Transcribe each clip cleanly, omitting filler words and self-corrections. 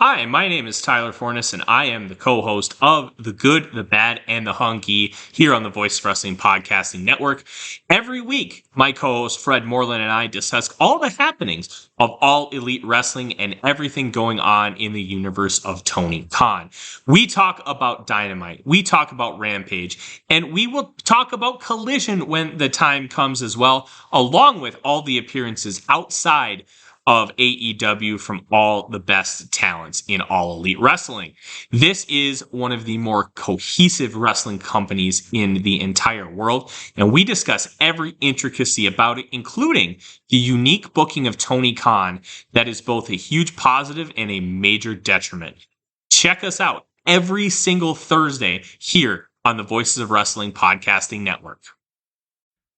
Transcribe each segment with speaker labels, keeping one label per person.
Speaker 1: Hi, my name is Tyler Fornes, and I am the co-host of The Good, the Bad, and the Hunky here on the Voice of Wrestling Podcasting Network. Every week, my co-host Fred Moreland and I discuss all the happenings of All Elite Wrestling and everything going on in the universe of Tony Khan. We talk about Dynamite, we talk about Rampage, and we will talk about Collision when the time comes as well, along with all the appearances outside of AEW from all the best talents in All Elite Wrestling. This is one of the more cohesive wrestling companies in the entire world, and we discuss every intricacy about it, including the unique booking of Tony Khan that is both a huge positive and a major detriment. Check us out every single Thursday here on the Voices of Wrestling Podcasting Network.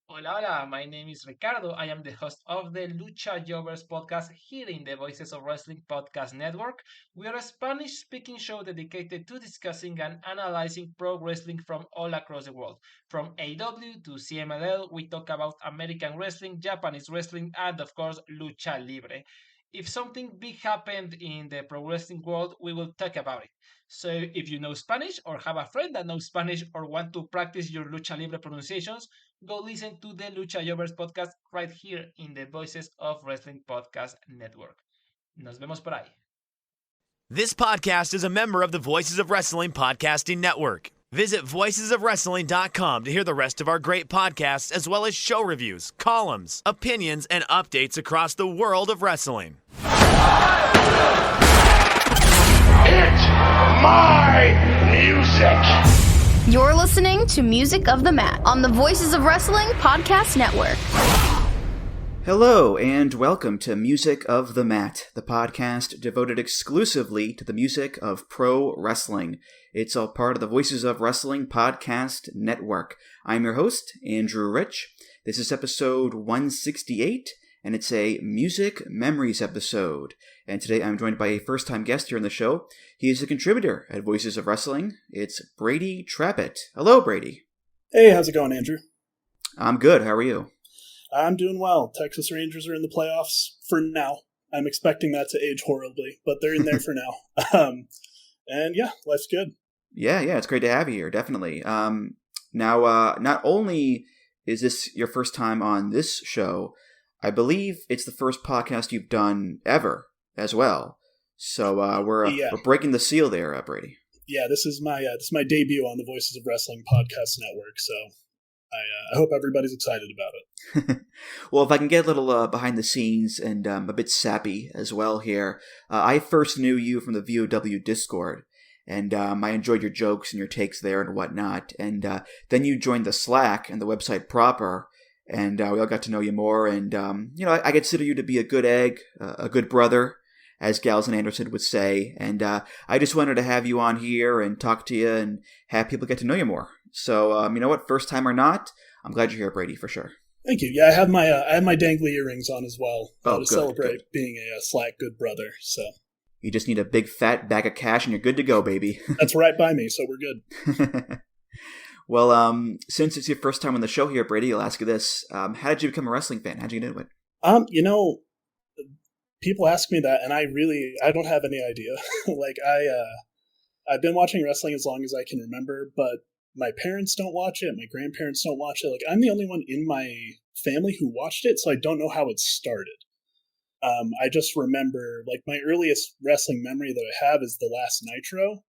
Speaker 2: Hola, hola, my name is Ricardo. I am the host of the Lucha Jovers podcast here in the Voices of Wrestling Podcast Network. We are a Spanish-speaking show dedicated to discussing and analyzing pro wrestling from all across the world. From AEW to CMLL, we talk about American wrestling, Japanese wrestling, and of course, Lucha Libre. If something big happened in the pro wrestling world, we will talk about it. So if you know Spanish or have a friend that knows Spanish or want to practice your Lucha Libre pronunciations, go listen to the Lucha Jovers podcast right here in the Voices of Wrestling Podcast Network. Nos vemos por ahí.
Speaker 3: This podcast is a member of the Voices of Wrestling Podcasting Network. Visit voicesofwrestling.com to hear the rest of our great podcasts, as well as show reviews, columns, opinions, and updates across the world of wrestling.
Speaker 4: It's my music.
Speaker 5: You're listening to Music of the Mat on the Voices of Wrestling Podcast Network.
Speaker 6: Hello, and welcome to Music of the Mat, the podcast devoted exclusively to the music of pro wrestling. It's all part of the Voices of Wrestling Podcast Network. I'm your host, Andrew Rich. This is episode 168, and it's a Music Memories episode. And today I'm joined by a first-time guest here on the show. He is a contributor at Voices of Wrestling. It's Brady Trappett. Hello, Brady.
Speaker 7: Hey, how's it going, Andrew?
Speaker 6: I'm good. How are you?
Speaker 7: I'm doing well. Texas Rangers are in the playoffs for now. I'm expecting that to age horribly, but they're in there for now. And yeah, life's good.
Speaker 6: Yeah, it's great to have you here, definitely. Now, not only is this your first time on this show, I believe it's the first podcast you've done ever as well. So we're breaking the seal there, Brady.
Speaker 7: Yeah, this is my debut on the Voices of Wrestling Podcast Network, so I hope everybody's excited about it.
Speaker 6: Well, if I can get a little behind the scenes and a bit sappy as well here, I first knew you from the VOW Discord, and I enjoyed your jokes and your takes there and whatnot. And then you joined the Slack and the website proper, and we all got to know you more. And I consider you to be a good egg, a good brother, as Gals and Anderson would say. And I just wanted to have you on here and talk to you and have people get to know you more. So, you know what? First time or not, I'm glad you're here, Brady, for sure.
Speaker 7: Thank you. Yeah, I have my dangly earrings on as well to
Speaker 6: good,
Speaker 7: celebrate being a Slack good brother. So
Speaker 6: you just need a big fat bag of cash and you're good to go, baby.
Speaker 7: That's right by me, so we're good.
Speaker 6: Well, since it's your first time on the show here, Brady, I'll ask you this: how did you become a wrestling fan? How'd you get into it?
Speaker 7: People ask me that, and I don't have any idea. I've been watching wrestling as long as I can remember, but my parents don't watch it. My grandparents don't watch it. I'm the only one in my family who watched it, so I don't know how it started. I just remember, my earliest wrestling memory that I have is the last Nitro,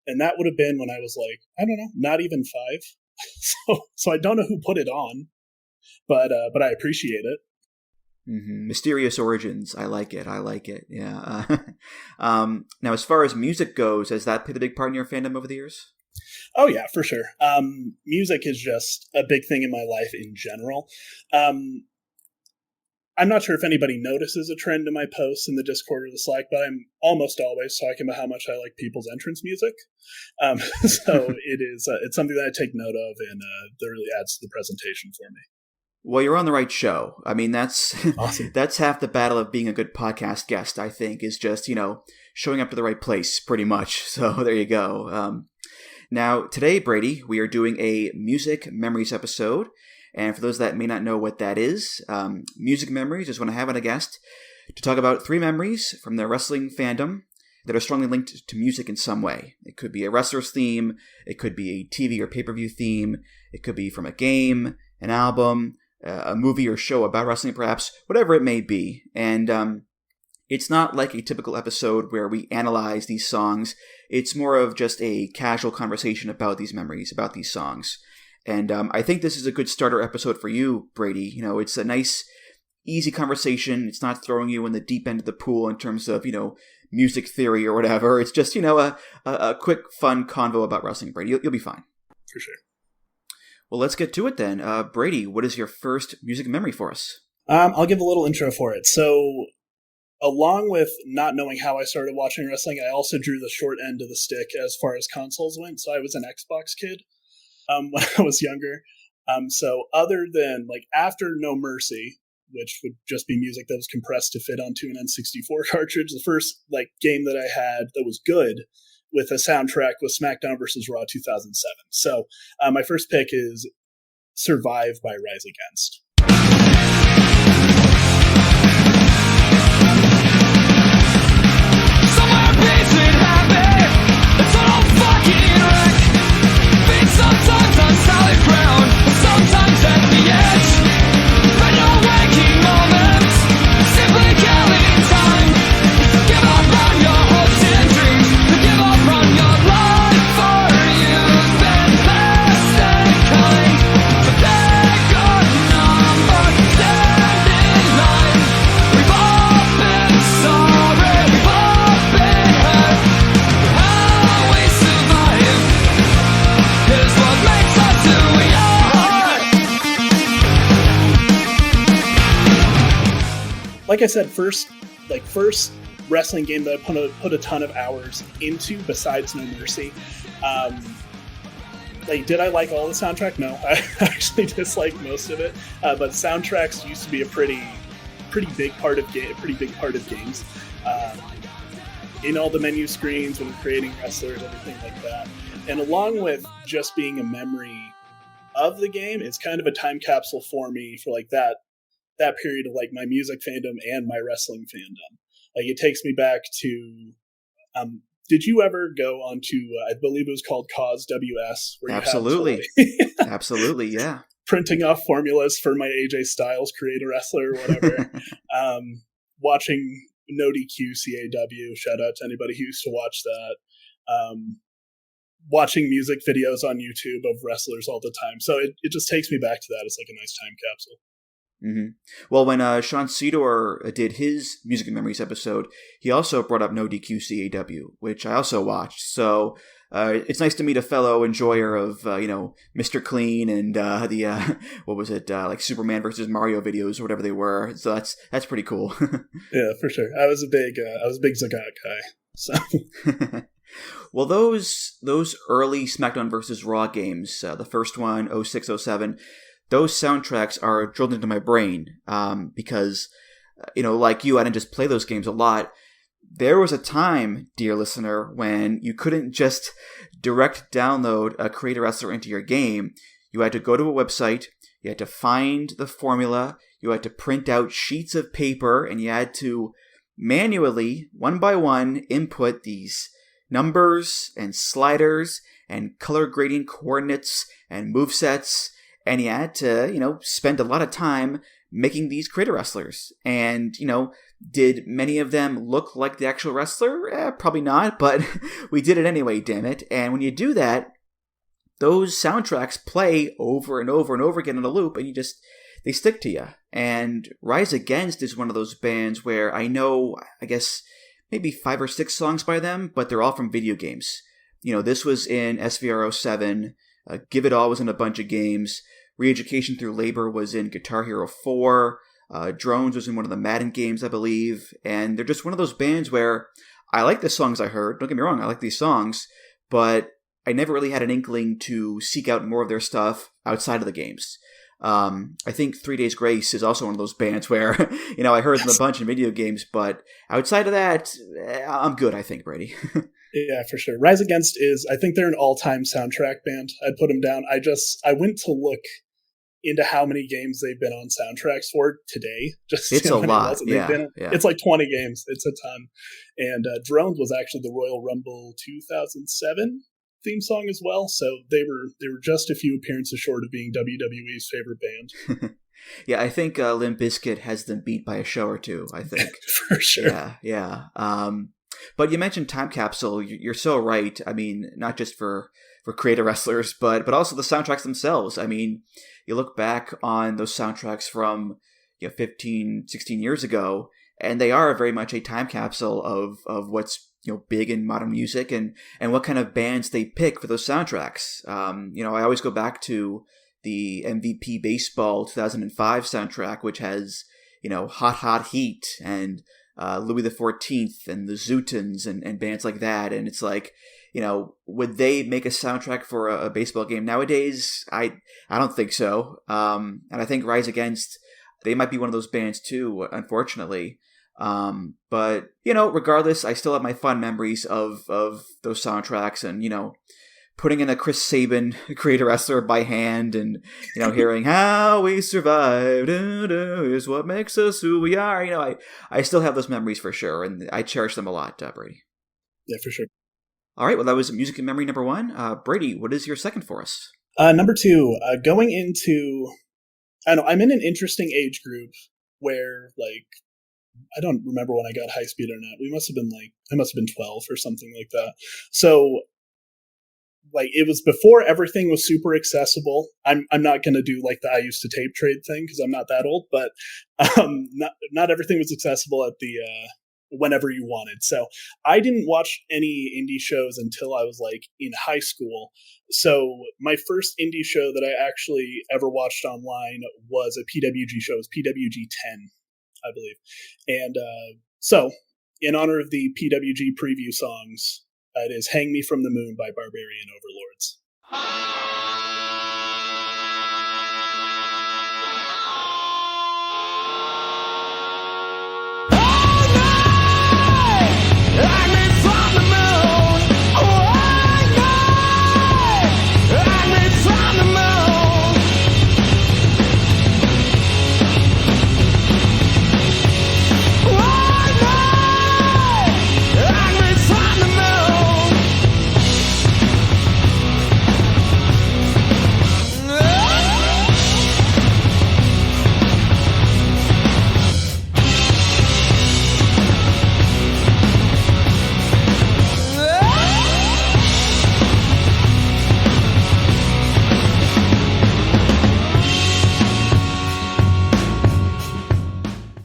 Speaker 7: and that would have been when I was I don't know, not even 5. So I don't know who put it on, but I appreciate it.
Speaker 6: Mm-hmm. Mysterious origins. I like it. Yeah. Now, as far as music goes, has that played a big part in your fandom over the years?
Speaker 7: Oh, yeah, for sure. Music is just a big thing in my life in general. I'm not sure if anybody notices a trend in my posts in the Discord or the Slack, but I'm almost always talking about how much I like people's entrance music. So it's something that I take note of, and that really adds to the presentation for me.
Speaker 6: Well, you're on the right show. I mean, that's
Speaker 7: awesome.
Speaker 6: That's half the battle of being a good podcast guest, I think, is just, showing up to the right place, pretty much. So there you go. Now, today, Brady, we are doing a Music Memories episode. And for those that may not know what that is, Music Memories is when I have on a guest to talk about 3 memories from their wrestling fandom. that are strongly linked to music in some way. It could be a wrestler's theme, it could be a TV or pay-per-view theme, it could be from a game, an album, a movie or show about wrestling perhaps, whatever it may be. And it's not like a typical episode where we analyze these songs. It's more of just a casual conversation about these memories, about these songs. And I think this is a good starter episode for you, Brady. You know, it's a nice, easy conversation. It's not throwing you in the deep end of the pool in terms of, music theory or whatever. It's just, a quick, fun convo about wrestling, Brady. You'll be fine.
Speaker 7: For sure.
Speaker 6: Well, let's get to it then. Brady, what is your first music memory for us?
Speaker 7: I'll give a little intro for it. So, along with not knowing how I started watching wrestling, I also drew the short end of the stick as far as consoles went. So I was an Xbox kid when I was younger. So other than after No Mercy, which would just be music that was compressed to fit onto an N64 cartridge, the first game that I had that was good with a soundtrack was SmackDown vs. Raw 2007. So my first pick is Survive by Rise Against.
Speaker 8: Sometimes on solid ground, sometimes at the edge. But no waking moments, simply killing time. Give up on your hopes and dreams, give up on your life. For you've been fast and kind. So take your number, stand in line. We've all been sorry, we've all been hurt. How we survive is what makes us who we are.
Speaker 7: Like I said, first wrestling game that I put a ton of hours into besides No Mercy. Did I like all the soundtrack? No, I actually disliked most of it. But soundtracks used to be a pretty big part of games. In all the menu screens when creating wrestlers, everything like that. And along with just being a memory of the game, it's kind of a time capsule for me for that period of my music fandom and my wrestling fandom. It takes me back to. Did you ever go onto? I believe it was called Cause WS. Where
Speaker 6: Absolutely, absolutely, yeah.
Speaker 7: Printing off formulas for my AJ Styles create a wrestler or whatever. Watching No DQ CAW. Shout out to anybody who used to watch that. Watching music videos on YouTube of wrestlers all the time. So it just takes me back to that. It's like a nice time capsule.
Speaker 6: Mm-hmm. Well, when Sean Sedor did his Music and Memories episode, he also brought up No DQ CAW, which I also watched. So it's nice to meet a fellow enjoyer of, Mr. Clean and what was it, Superman versus Mario videos or whatever they were. So that's pretty cool.
Speaker 7: Yeah, for sure. I was a big Zagat guy. So.
Speaker 6: Well, those early SmackDown vs. Raw games, the first one, 06-07, those soundtracks are drilled into my brain because, like you, I didn't just play those games a lot. There was a time, dear listener, when you couldn't just direct download a Create a Wrestler into your game. You had to go to a website, you had to find the formula, you had to print out sheets of paper, and you had to manually, one by one, input these numbers and sliders and color grading coordinates and movesets, and you had to, spend a lot of time making these creator wrestlers. And, did many of them look like the actual wrestler? Probably not, but we did it anyway, damn it. And when you do that, those soundtracks play over and over and over again in a loop, and they stick to you. And Rise Against is one of those bands where I know, I guess, maybe 5 or 6 songs by them, but they're all from video games. This was in SVR07. Give It All was in a bunch of games. Re-Education Through Labor was in Guitar Hero 4. Drones was in one of the Madden games, I believe. And they're just one of those bands where I like the songs I heard. Don't get me wrong, I like these songs. But I never really had an inkling to seek out more of their stuff outside of the games. I think 3 Days Grace is also one of those bands where, I heard them a bunch in video games. But outside of that, I'm good, I think, Brady.
Speaker 7: Yeah, for sure. Rise Against I think they're an all-time soundtrack band. I'd put them down. I went to look into how many games they've been on soundtracks for today. Just
Speaker 6: It's a lot.
Speaker 7: It's like 20 games. It's a ton. And Drones was actually the Royal Rumble 2007 theme song as well. So they were just a few appearances short of being WWE's favorite band.
Speaker 6: Yeah, I think Limp Bizkit has them beat by a show or two, I think.
Speaker 7: For sure.
Speaker 6: Yeah. But you mentioned Time Capsule. You're so right. I mean, not just for creator wrestlers, but also the soundtracks themselves. I mean, you look back on those soundtracks from 15, 16 years ago, and they are very much a time capsule of what's big in modern music and what kind of bands they pick for those soundtracks. I always go back to the MVP Baseball 2005 soundtrack, which has Hot Hot Heat and Louis XIV and the Zootons and bands like that. And it's like, would they make a soundtrack for a baseball game nowadays? I don't think so. And I think Rise Against, they might be one of those bands too, unfortunately. But regardless, I still have my fond memories of those soundtracks and, putting in a Chris Sabin creator wrestler by hand and, hearing how we survived is what makes us who we are. I still have those memories for sure. And I cherish them a lot, Brady.
Speaker 7: Yeah, for sure.
Speaker 6: All right. Well, that was music and memory number one. Brady, what is your second for us?
Speaker 7: Number two, going into, I don't know, I'm in an interesting age group where I don't remember when I got High Speed Internet. I must have been 12 or something like that. So it was before everything was super accessible. I'm not going to do the I used to tape trade thing because I'm not that old, but not everything was accessible at the whenever you wanted. So I didn't watch any indie shows until I was in high school. So my first indie show that I actually ever watched online was a PWG show. It was PWG 10, I believe. And so in honor of the PWG preview songs, it is Hang Me From the Moon by Barbarian Overlords.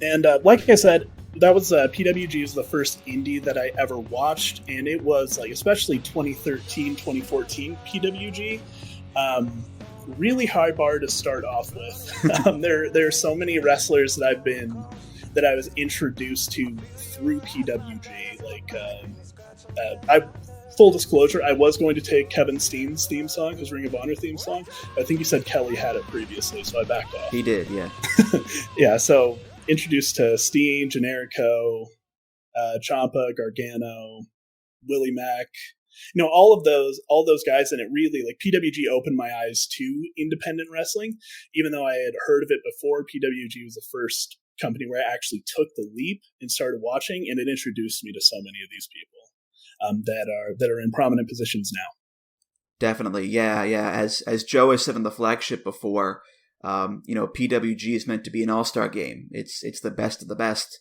Speaker 7: And like I said, that was PWG is the first indie that I ever watched, and it was especially 2013, 2014 PWG, really high bar to start off with. There are so many wrestlers that I was introduced to through PWG. Full disclosure, I was going to take Kevin Steen's theme song, his Ring of Honor theme song. I think he said Kelly had it previously, so I backed off.
Speaker 6: He did, yeah.
Speaker 7: Yeah, so introduced to Steen, Generico, Ciampa, Gargano, Willie Mack, all those guys, and it really PWG opened my eyes to independent wrestling. Even though I had heard of it before, PWG was the first company where I actually took the leap and started watching, and it introduced me to so many of these people that are in prominent positions now.
Speaker 6: Definitely, yeah. As Joe has said on the flagship before. PWG is meant to be an all-star game. It's the best of the best.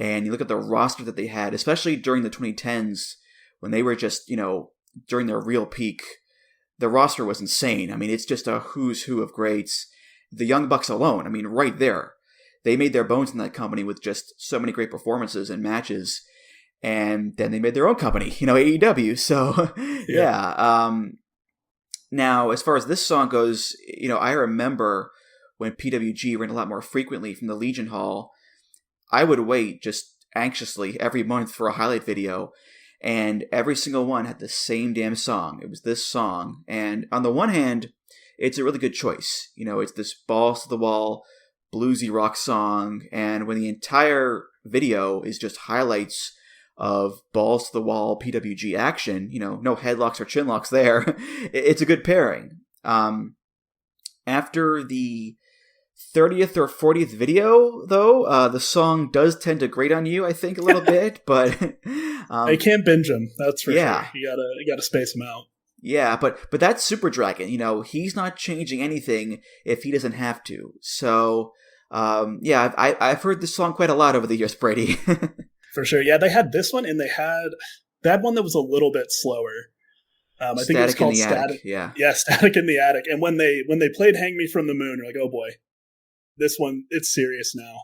Speaker 6: And you look at the roster that they had, especially during the 2010s, when they were just, during their real peak, the roster was insane. I mean, it's just a who's who of greats. The Young Bucks alone, right there. They made their bones in that company with just so many great performances and matches. And then they made their own company, AEW. So, yeah. Now, as far as this song goes, I remember when PWG ran a lot more frequently from the Legion Hall, I would wait just anxiously every month for a highlight video, and every single one had the same damn song. It was this song, and on the one hand, it's a really good choice. It's this balls to the wall, bluesy rock song, and when the entire video is just highlights of balls to the wall PWG action, no headlocks or chinlocks there. It's a good pairing. After the 30th or 40th video, though, the song does tend to grate on you, I think, a little bit, but
Speaker 7: I can't binge them. That's for
Speaker 6: yeah.
Speaker 7: sure. You gotta space them out.
Speaker 6: Yeah, but that's Super Dragon. He's not changing anything if he doesn't have to. So, yeah, I've heard this song quite a lot over the years, Brady.
Speaker 7: For sure. Yeah, they had this one, and they had one that was a little bit slower. I think it was called Static.
Speaker 6: Yeah,
Speaker 7: Static in the Attic. And when they played "Hang Me from the Moon," you're like, oh boy, this one, it's serious now.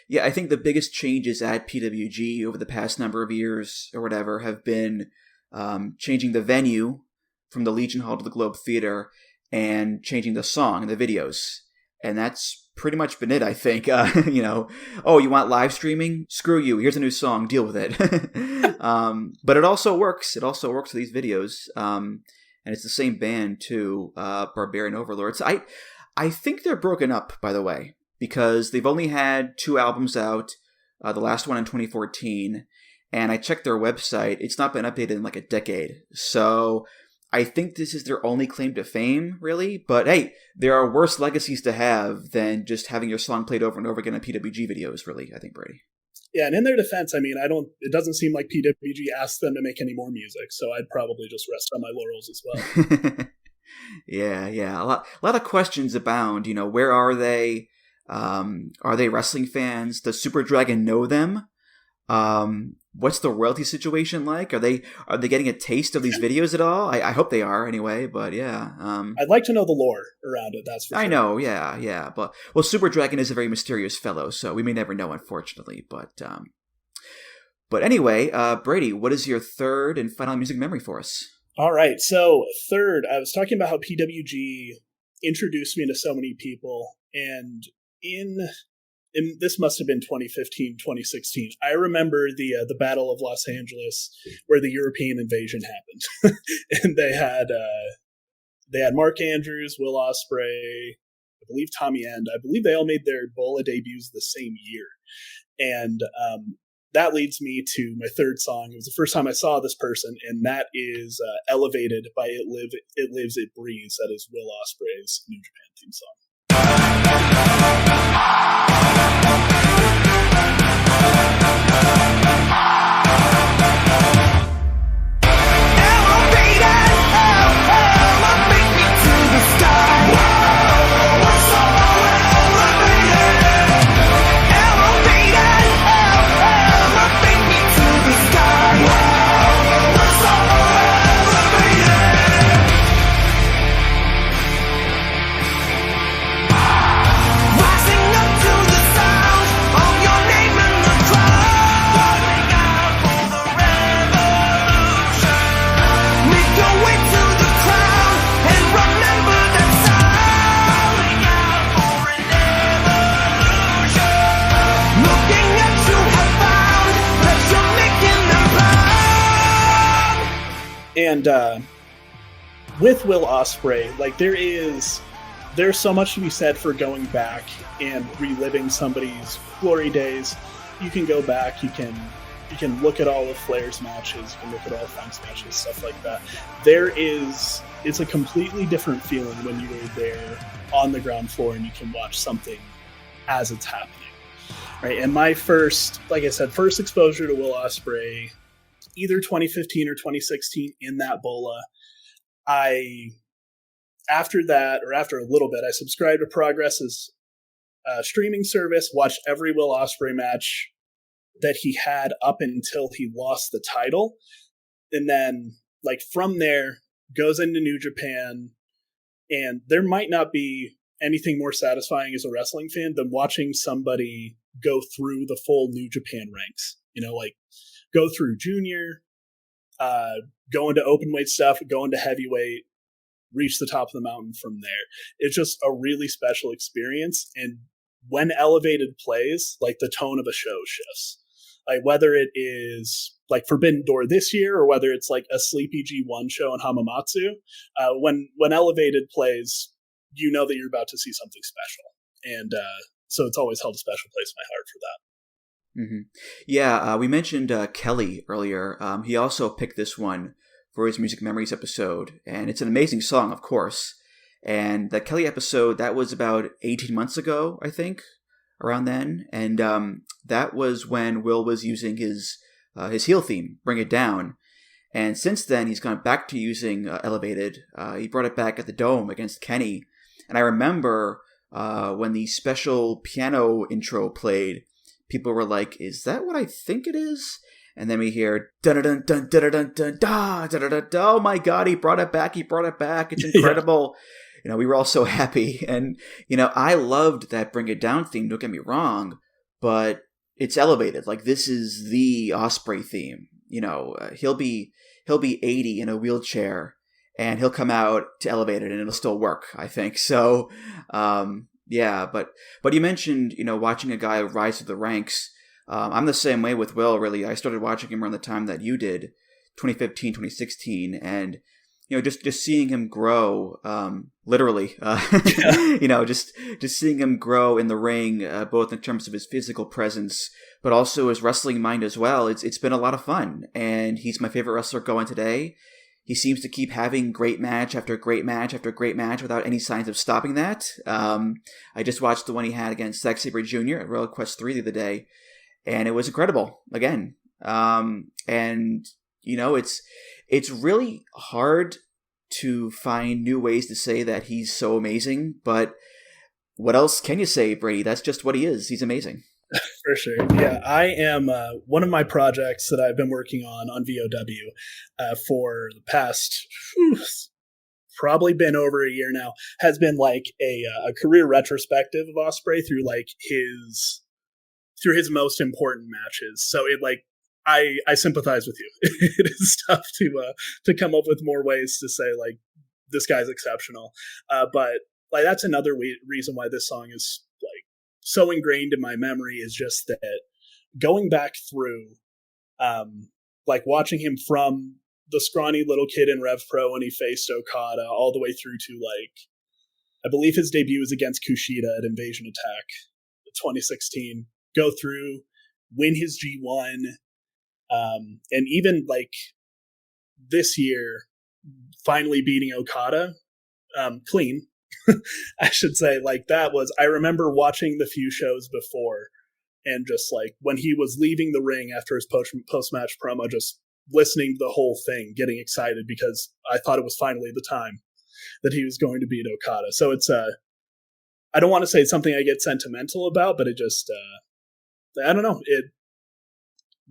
Speaker 6: Yeah, I think the biggest changes at PWG over the past number of years or whatever have been changing the venue from the Legion Hall to the Globe Theater and changing the song and the videos. And that's pretty much been it, I think. Oh, you want live streaming? Screw you. Here's a new song. Deal with it. But it also works. It also works with these videos. And it's the same band, too, Barbarian Overlords. I think they're broken up, by the way, because they've only had 2 albums out, the last one in 2014. And I checked their website. It's not been updated in like a decade. So I think this is their only claim to fame, really. But hey, there are worse legacies to have than just having your song played over and over again in PWG videos, really, I think, Brady.
Speaker 7: Yeah, and in their defense, I mean, it doesn't seem like PWG asked them to make any more music, so I'd probably just rest on my laurels as well.
Speaker 6: Yeah. A lot of questions abound. Where are they? Are they wrestling fans? Does Super Dragon know them? What's the royalty situation like? Are they getting a taste of these videos at all? I hope they are anyway, but yeah.
Speaker 7: I'd like to know the lore around it, that's for sure.
Speaker 6: I know, yeah. But Super Dragon is a very mysterious fellow, so we may never know, unfortunately. But anyway, Brady, what is your third and final music memory for us?
Speaker 7: All right, so third, I was talking about how PWG introduced me to so many people, and this must have been 2015, 2016. I remember the Battle of Los Angeles, where the European invasion happened, and they had Mark Andrews, Will Ospreay, I believe Tommy End. I believe they all made their Bola debuts the same year, and that leads me to my third song. It was the first time I saw this person, and that is "Elevated" by It Lives, It Breathes. That is Will Ospreay's New Japan theme song. And with Will Ospreay, like there's so much to be said for going back and reliving somebody's glory days. You can go back, you can look at all of Flair's matches, you can look at all of Funk's matches, stuff like that. It's a completely different feeling when you are there on the ground floor and you can watch something as it's happening. Right? And my first exposure to Will Ospreay, either 2015 or 2016 in that Bola, after a little bit, I subscribed to Progress's streaming service, watched every Will Ospreay match that he had up until he lost the title. And then from there goes into New Japan, and there might not be anything more satisfying as a wrestling fan than watching somebody go through the full New Japan ranks, go through junior, go into open weight stuff, go into heavyweight, reach the top of the mountain from there. It's just a really special experience. And when Elevated plays, the tone of a show shifts. Whether it is Forbidden Door this year or whether it's a Sleepy G1 show in Hamamatsu, when Elevated plays, you know that you're about to see something special. And so it's always held a special place in my heart for that.
Speaker 6: Mm-hmm. Yeah, we mentioned Kelly earlier. He also picked this one for his Music Memories episode, and it's an amazing song, of course. And the Kelly episode, that was about 18 months ago, I think, around then. And that was when Will was using his heel theme, Bring It Down. And since then, he's gone back to using Elevated. He brought it back at the Dome against Kenny. And I remember when the special piano intro played, people were like, is that what I think it is? And then we hear, da-da-dun-dun-dun-dun-dun-da, da-da-da-da. Oh my God, he brought it back. It's incredible. Yeah. We were all so happy. And, I loved that Bring It Down theme, don't get me wrong, but it's elevated. Like, this is the Ospreay theme. He'll be 80 in a wheelchair, and he'll come out to Elevated, and it'll still work, I think. So, yeah. But you mentioned, watching a guy rise through the ranks. I'm the same way with Will, really. I started watching him around the time that you did, 2015, 2016, and just seeing him grow, literally, just seeing him grow in the ring, both in terms of his physical presence, but also his wrestling mind as well. It's been a lot of fun, and he's my favorite wrestler going today. He seems to keep having great match after great match after great match without any signs of stopping that. I just watched the one he had against Zack Sabre Jr. at Royal Quest 3 the other day, and it was incredible again. It's really hard to find new ways to say that he's so amazing, but what else can you say, Brady? That's just what he is. He's amazing.
Speaker 7: For sure. Yeah, I am one of my projects that I've been working on VOW for the past probably been over a year now, has been like a career retrospective of Ospreay through his most important matches. So it I sympathize with you. It is tough to come up with more ways to say like this guy's exceptional, but like that's another reason why this song is like so ingrained in my memory, is just that going back through, like watching him from the scrawny little kid in Rev Pro when he faced Okada all the way through to like, I believe his debut was against Kushida at Invasion Attack 2016. Go through, win his G1. And even like this year, finally beating Okada, clean, I should say. Like that was, I remember watching the few shows before, and just like when he was leaving the ring after his post-match promo, just listening to the whole thing, getting excited because I thought it was finally the time that he was going to beat Okada. So it's, I don't want to say it's something I get sentimental about, but it just, I don't know. It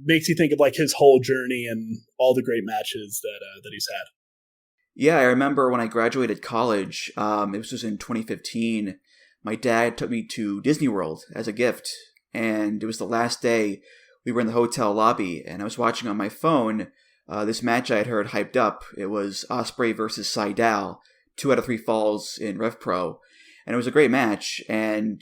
Speaker 7: makes you think of like his whole journey and all the great matches that he's had.
Speaker 6: Yeah, I remember when I graduated college, it was just in 2015, my dad took me to Disney World as a gift, and it was the last day. We were in the hotel lobby, and I was watching on my phone this match I had heard hyped up. It was Ospreay versus Seidel, 2 out of 3 falls in Rev Pro, and it was a great match. And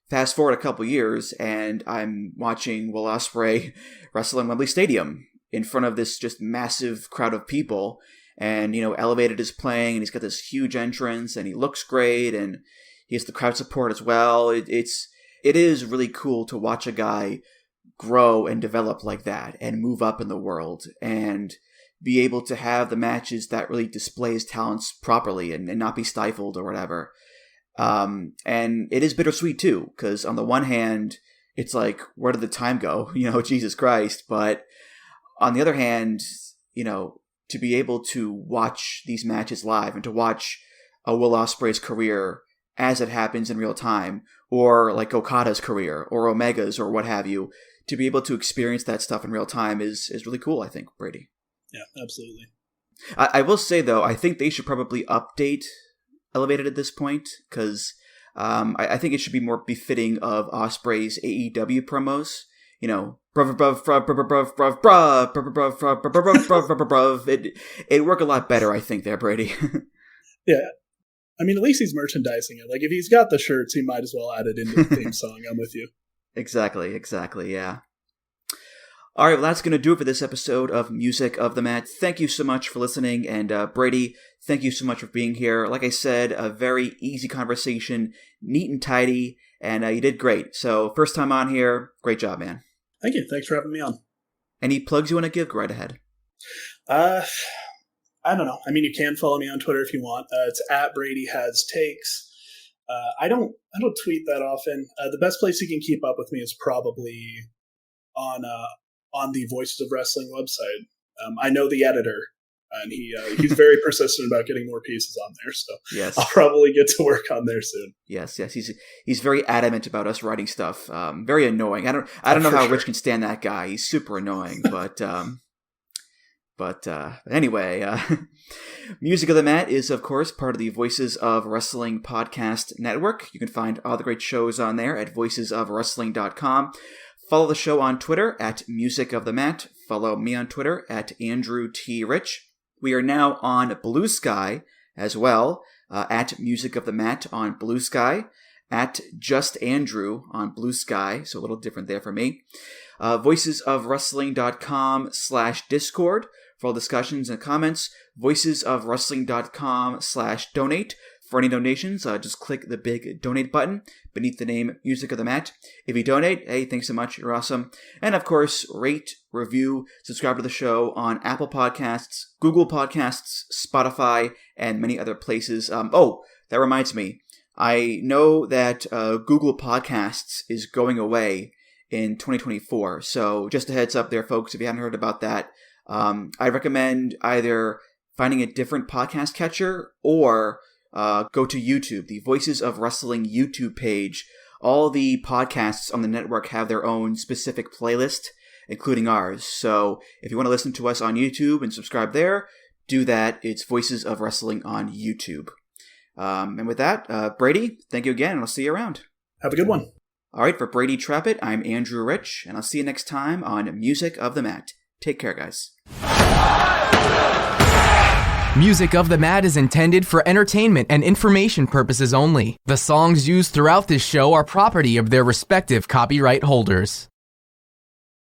Speaker 6: fast forward a couple years, and I'm watching Will Ospreay wrestle in Wembley Stadium in front of this just massive crowd of people. And, Elevated is playing, and he's got this huge entrance, and he looks great, and he has the crowd support as well. It is really cool to watch a guy grow and develop like that and move up in the world and be able to have the matches that really display his talents properly and not be stifled or whatever. And it is bittersweet too, because on the one hand, it's like, where did the time go? Jesus Christ. But on the other hand, to be able to watch these matches live and to watch a Will Ospreay's career as it happens in real time, or like Okada's career or Omega's or what have you, to be able to experience that stuff in real time is really cool, I think, Brady.
Speaker 7: Yeah, absolutely.
Speaker 6: I will say, though, I think they should probably update Elevated at this point, because I think it should be more befitting of Ospreay's AEW promos. It'd work a lot better, I think, there, Brady.
Speaker 7: Yeah. I mean, at least he's merchandising it. Like, if he's got the shirts, he might as well add it into the theme song. I'm with you. Exactly,
Speaker 6: yeah. All right, well, that's going to do it for this episode of Music of the Mat. Thank you so much for listening, and Brady, thank you so much for being here. Like I said, a very easy conversation, neat and tidy, and you did great. So, first time on here, great job, man.
Speaker 7: Thank you. Thanks for having me on.
Speaker 6: Any plugs you want to give? Go right ahead.
Speaker 7: I don't know. I mean, you can follow me on Twitter if you want. It's at Brady Has Takes. I don't tweet that often. The best place you can keep up with me is probably on the Voices of Wrestling website. I know the editor, and he's very persistent about getting more pieces on there. So
Speaker 6: yes,
Speaker 7: I'll probably get to work on there soon.
Speaker 6: Yes, he's very adamant about us writing stuff. Very annoying. I don't know how Rich can stand that guy. He's super annoying, But anyway, Music of the Mat is, of course, part of the Voices of Wrestling podcast network. You can find all the great shows on there at voicesofwrestling.com. Follow the show on Twitter at Music of the Mat. Follow me on Twitter at Andrew T. Rich. We are now on Blue Sky as well, at Music of the Mat on Blue Sky, at Just Andrew on Blue Sky, so a little different there for me. Voicesofwrestling.com/Discord for all discussions and comments. Voicesofwrestling.com/donate. For any donations, just click the big donate button beneath the name Music of the Mat. If you donate, hey, thanks so much. You're awesome. And of course, rate, review, subscribe to the show on Apple Podcasts, Google Podcasts, Spotify, and many other places. That reminds me. I know that Google Podcasts is going away in 2024. So just a heads up there, folks, if you haven't heard about that, I recommend either finding a different podcast catcher or go to YouTube, the Voices of Wrestling YouTube page. All the podcasts on the network have their own specific playlist, including ours. So if you want to listen to us on YouTube and subscribe there, do that. It's Voices of Wrestling on YouTube. And with that, Brady, thank you again, and I'll see you around.
Speaker 7: Have a good one.
Speaker 6: All right, for Brady Trappett, I'm Andrew Rich, and I'll see you next time on Music of the Mat. Take care, guys.
Speaker 9: Music of the Mat is intended for entertainment and information purposes only. The songs used throughout this show are property of their respective copyright holders.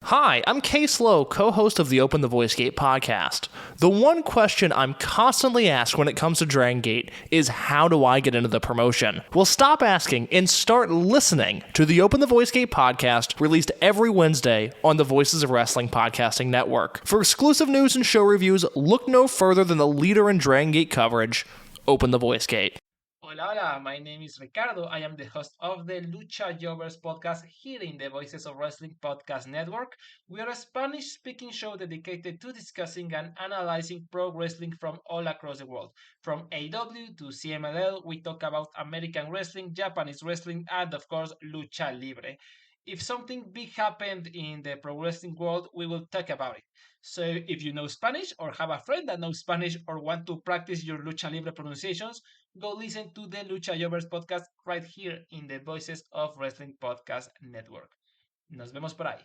Speaker 10: Hi, I'm Case Lowe, co-host of the Open the Voice Gate podcast. The one question I'm constantly asked when it comes to Dragon Gate is, how do I get into the promotion? Well, stop asking and start listening to the Open the Voice Gate podcast, released every Wednesday on the Voices of Wrestling podcasting network. For exclusive news and show reviews, look no further than the leader in Dragon Gate coverage, Open the Voice Gate.
Speaker 2: Hola, my name is Ricardo. I am the host of the Lucha Jovers podcast here in the Voices of Wrestling podcast network. We are a Spanish-speaking show dedicated to discussing and analyzing pro wrestling from all across the world. From AEW to CMLL, we talk about American wrestling, Japanese wrestling, and of course, Lucha Libre. If something big happened in the pro wrestling world, we will talk about it. So if you know Spanish or have a friend that knows Spanish or want to practice your Lucha Libre pronunciations, go listen to the Lucha Jovers podcast right here in the Voices of Wrestling podcast network. Nos vemos por ahí.